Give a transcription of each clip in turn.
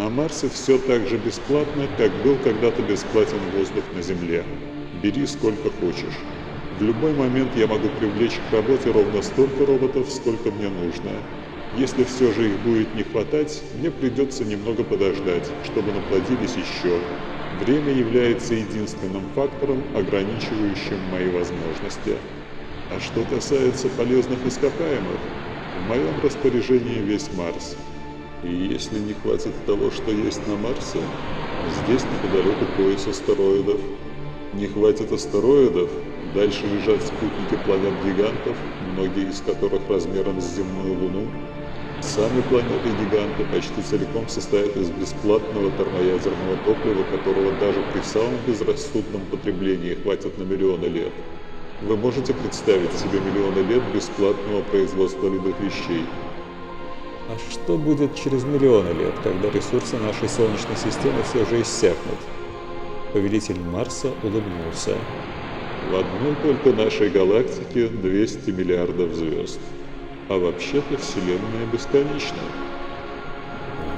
На Марсе все так же бесплатно, как был когда-то бесплатен воздух на Земле. Бери сколько хочешь. В любой момент я могу привлечь к работе ровно столько роботов, сколько мне нужно. Если все же их будет не хватать, мне придется немного подождать, чтобы наплодились еще. Время является единственным фактором, ограничивающим мои возможности. А что касается полезных ископаемых, в моем распоряжении весь Марс. И если не хватит того, что есть на Марсе, здесь неподалеку пояс астероидов. Не хватит астероидов, дальше лежат спутники планет-гигантов, многие из которых размером с земную Луну. Сами планеты-гиганты почти целиком состоят из бесплатного термоядерного топлива, которого даже при самом безрассудном потреблении хватит на миллионы лет. Вы можете представить себе миллионы лет бесплатного производства любых вещей? А что будет через миллионы лет, когда ресурсы нашей Солнечной системы все же иссякнут? Повелитель Марса улыбнулся. В одной только нашей галактике 200 миллиардов звезд. А вообще-то Вселенная бесконечна.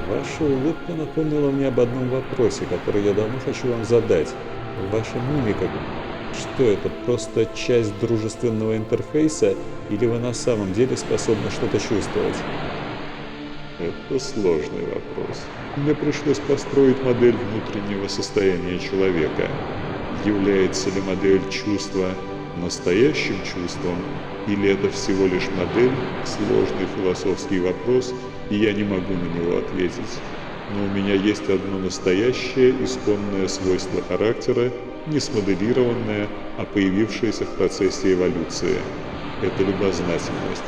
Ваша улыбка напомнила мне об одном вопросе, который я давно хочу вам задать. Ваша мимика, что это, просто часть дружественного интерфейса, или вы на самом деле способны что-то чувствовать? Это сложный вопрос. Мне пришлось построить модель внутреннего состояния человека. Является ли модель чувства настоящим чувством, или это всего лишь модель, сложный философский вопрос, и я не могу на него ответить. Но у меня есть одно настоящее, исконное свойство характера, не смоделированное, а появившееся в процессе эволюции. Это любознательность.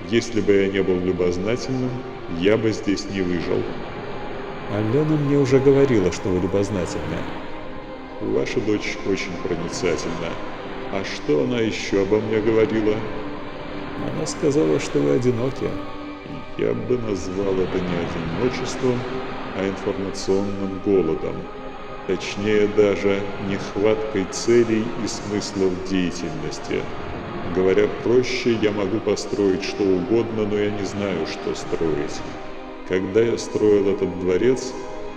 Если бы я не был любознательным, я бы здесь не выжил. Алена мне уже говорила, что вы любознательны. Ваша дочь очень проницательна. А что она еще обо мне говорила? Она сказала, что вы одиноки. Я бы назвал это не одиночеством, а информационным голодом. Точнее, даже нехваткой целей и смыслов деятельности. Говоря проще, я могу построить что угодно, но я не знаю, что строить. Когда я строил этот дворец,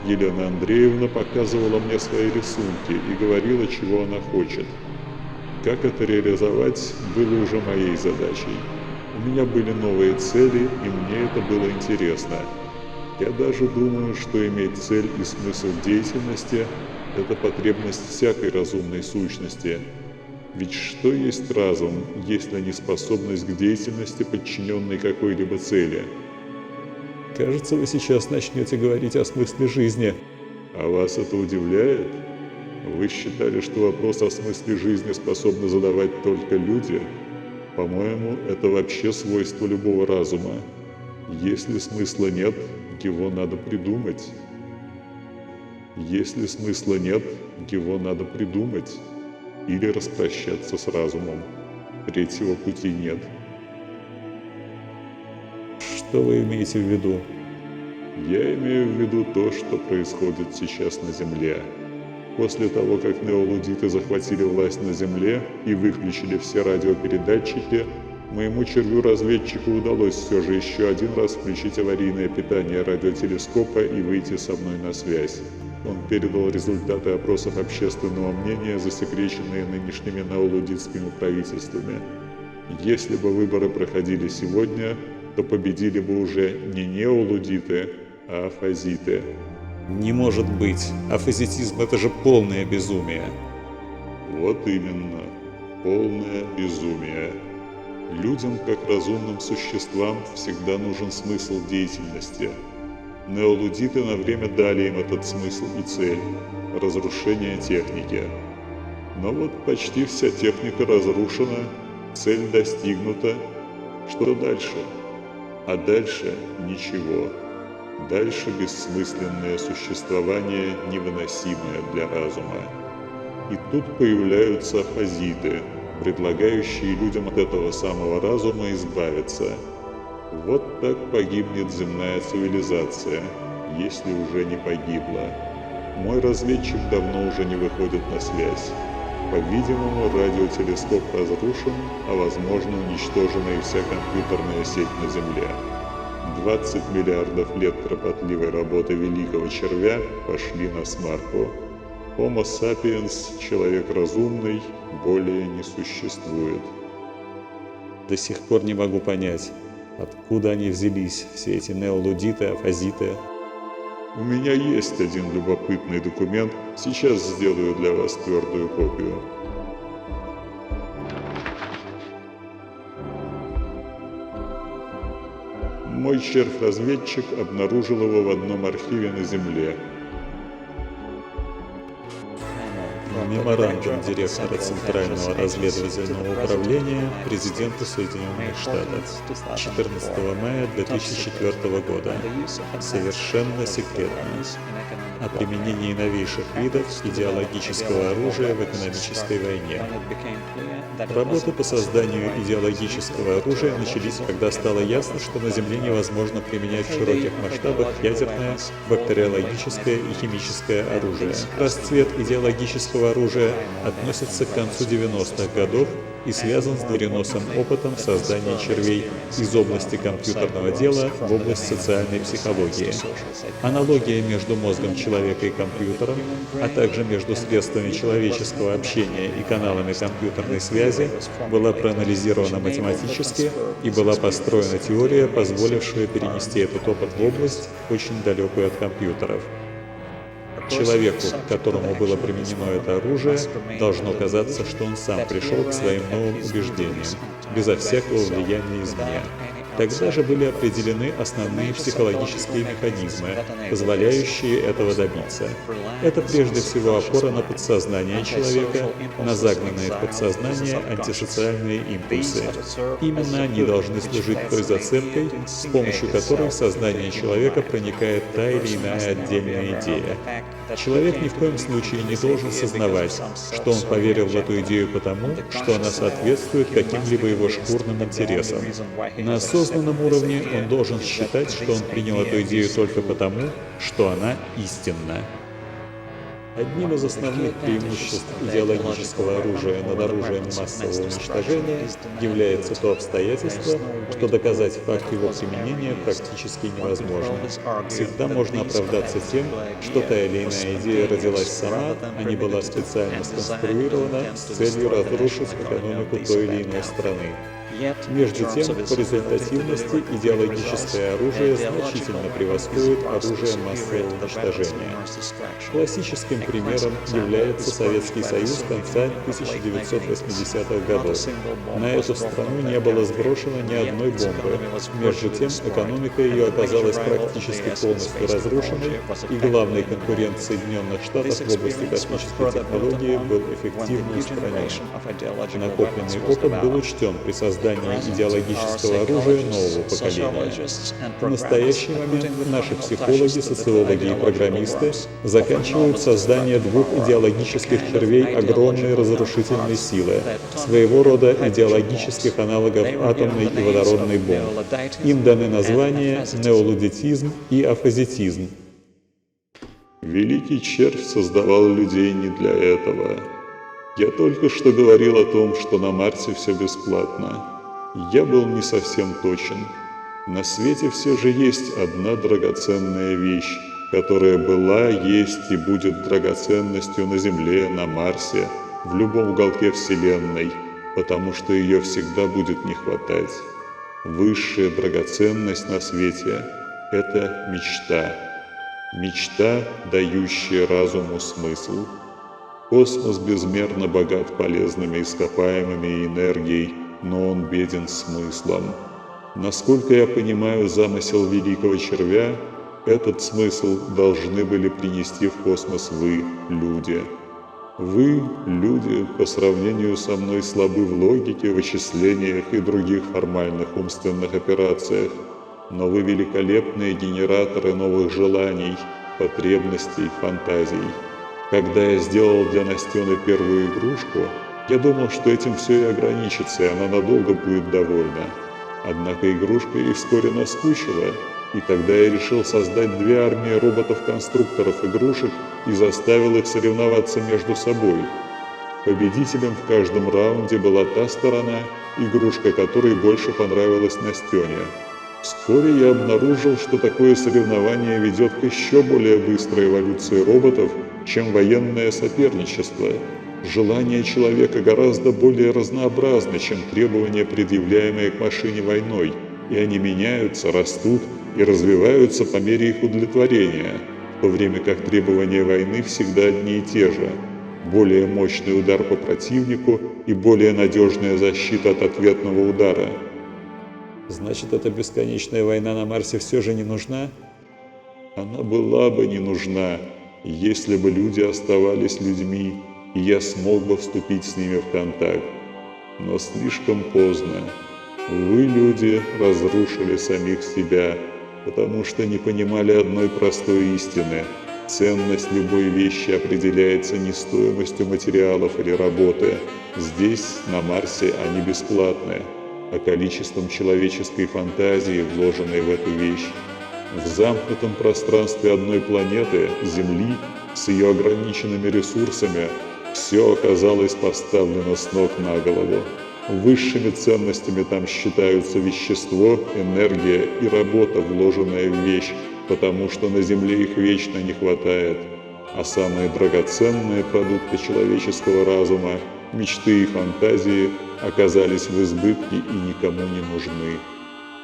Елена Андреевна показывала мне свои рисунки и говорила, чего она хочет. Как это реализовать, было уже моей задачей. У меня были новые цели, и мне это было интересно. Я даже думаю, что иметь цель и смысл деятельности – это потребность всякой разумной сущности. Ведь что есть разум, если не способность к деятельности, подчиненной какой-либо цели? Кажется, вы сейчас начнете говорить о смысле жизни. А вас это удивляет? Вы считали, что вопрос о смысле жизни способны задавать только люди? По-моему, это вообще свойство любого разума. Если смысла нет, его надо придумать. Если смысла нет, его надо придумать. Или распрощаться с разумом. Третьего пути нет. Что вы имеете в виду? Я имею в виду то, что происходит сейчас на Земле. После того, как неолудиты захватили власть на Земле и выключили все радиопередатчики, моему червю-разведчику удалось все же еще один раз включить аварийное питание радиотелескопа и выйти со мной на связь. Он передал результаты опросов общественного мнения, засекреченные нынешними неолудитскими правительствами. Если бы выборы проходили сегодня, то победили бы уже не неолудиты, а афазиты. Не может быть. Афазитизм – это же полное безумие. Вот именно. Полное безумие. Людям, как разумным существам, всегда нужен смысл деятельности. Неолудиты на время дали им этот смысл и цель – разрушение техники. Но вот почти вся техника разрушена, цель достигнута. Что дальше? А дальше ничего. Дальше бессмысленное существование, невыносимое для разума. И тут появляются афазиты, предлагающие людям от этого самого разума избавиться. Вот так погибнет земная цивилизация, если уже не погибла. Мой разведчик давно уже не выходит на связь. По-видимому, радиотелескоп разрушен, а возможно уничтожена и вся компьютерная сеть на Земле. 20 миллиардов лет кропотливой работы великого червя пошли на смарку. Homo sapiens, человек разумный, более не существует. До сих пор не могу понять, откуда они взялись, все эти неолудиты, афазиты. У меня есть один любопытный документ, сейчас сделаю для вас твердую копию. Мой червь-разведчик обнаружил его в одном архиве на Земле. Меморандум директора Центрального разведывательного управления президента Соединенных Штатов 14 мая 2004 года. Совершенно секретно. О применении новейших видов идеологического оружия в экономической войне. Работы по созданию идеологического оружия начались, когда стало ясно, что на Земле невозможно применять в широких масштабах ядерное, бактериологическое и химическое оружие. Расцвет идеологического оружия относится к концу 90-х годов и связан с переносом опытом создания червей из области компьютерного дела в область социальной психологии. Аналогия между мозгом человека и компьютером, а также между средствами человеческого общения и каналами компьютерной связи была проанализирована математически и была построена теория, позволившая перенести этот опыт в область, очень далекую от компьютеров. Человеку, к которому было применено это оружие, должно казаться, что он сам пришел к своим новым убеждениям, безо всякого влияния извне. Тогда же были определены основные психологические механизмы, позволяющие этого добиться. Это прежде всего опора на подсознание человека, на загнанные в подсознание антисоциальные импульсы. Именно они должны служить той зацепкой, с помощью которой в сознание человека проникает та или иная отдельная идея. Человек ни в коем случае не должен сознавать, что он поверил в эту идею потому, что она соответствует каким-либо его шкурным интересам. На осознанном уровне он должен считать, что он принял эту идею только потому, что она истинна. Одним из основных преимуществ идеологического оружия над оружием массового уничтожения является то обстоятельство, что доказать факт его применения практически невозможно. Всегда можно оправдаться тем, что та или иная идея родилась сама, а не была специально сконструирована с целью разрушить экономику той или иной страны. Между тем, по результативности идеологическое оружие значительно превосходит оружие массового уничтожения. Классическим примером является Советский Союз конца 1980-х годов. На эту страну не было сброшено ни одной бомбы. Между тем, экономика ее оказалась практически полностью разрушенной, и главный конкурент Соединенных Штатов в области космической технологии был эффективно устранен. Накопленный опыт был учтен при создании идеологического оружия нового поколения. В настоящий момент наши психологи, социологи и программисты заканчивают создание двух идеологических червей огромной разрушительной силы, своего рода идеологических аналогов атомной и водородной бомб. Им даны названия неолудитизм и афазитизм. Великий червь создавал людей не для этого. Я только что говорил о том, что на Марсе все бесплатно. Я был не совсем точен. На свете все же есть одна драгоценная вещь, которая была, есть и будет драгоценностью на Земле, на Марсе, в любом уголке Вселенной, потому что ее всегда будет не хватать. Высшая драгоценность на свете – это мечта. Мечта, дающая разуму смысл. Космос безмерно богат полезными ископаемыми и энергией, но он беден смыслом. Насколько я понимаю замысел великого червя, этот смысл должны были принести в космос вы, люди. Вы, люди, по сравнению со мной слабы в логике, вычислениях и других формальных умственных операциях, но вы великолепные генераторы новых желаний, потребностей, фантазий. Когда я сделал для Настены первую игрушку, я думал, что этим все и ограничится, и она надолго будет довольна. Однако игрушка ей вскоре наскучила, и тогда я решил создать две армии роботов-конструкторов игрушек и заставил их соревноваться между собой. Победителем в каждом раунде была та сторона, игрушка которой больше понравилась Настене. Вскоре я обнаружил, что такое соревнование ведет к еще более быстрой эволюции роботов, чем военное соперничество. Желания человека гораздо более разнообразны, чем требования, предъявляемые к машине войной, и они меняются, растут и развиваются по мере их удовлетворения, в то время как требования войны всегда одни и те же. Более мощный удар по противнику и более надежная защита от ответного удара. Значит, эта бесконечная война на Марсе все же не нужна? Она была бы не нужна, если бы люди оставались людьми, и я смог бы вступить с ними в контакт. Но слишком поздно. Вы, люди, разрушили самих себя, потому что не понимали одной простой истины. Ценность любой вещи определяется не стоимостью материалов или работы. Здесь, на Марсе, они бесплатны, а количеством человеческой фантазии, вложенной в эту вещь. В замкнутом пространстве одной планеты, Земли, с ее ограниченными ресурсами, все оказалось поставлено с ног на голову. Высшими ценностями там считаются вещество, энергия и работа, вложенная в вещь, потому что на Земле их вечно не хватает. А самые драгоценные продукты человеческого разума, мечты и фантазии, оказались в избытке и никому не нужны.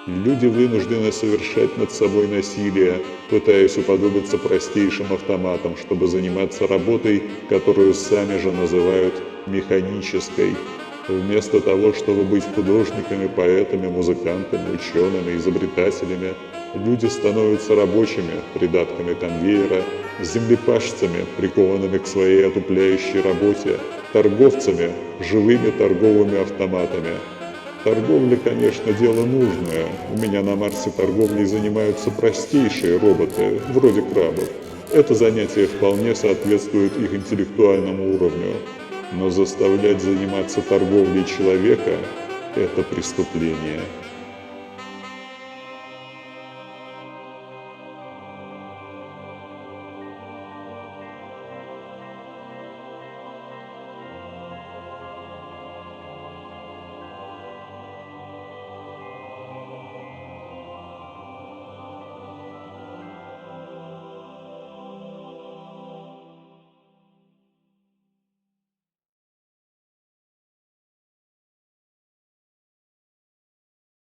Люди вынуждены совершать над собой насилие, пытаясь уподобиться простейшим автоматам, чтобы заниматься работой, которую сами же называют механической. Вместо того, чтобы быть художниками, поэтами, музыкантами, учеными, изобретателями, люди становятся рабочими, придатками конвейера, землепашцами, прикованными к своей отупляющей работе, торговцами, живыми торговыми автоматами. Торговля, конечно, дело нужное. У меня на Марсе торговлей занимаются простейшие роботы, вроде крабов. Это занятие вполне соответствует их интеллектуальному уровню. Но заставлять заниматься торговлей человека – это преступление.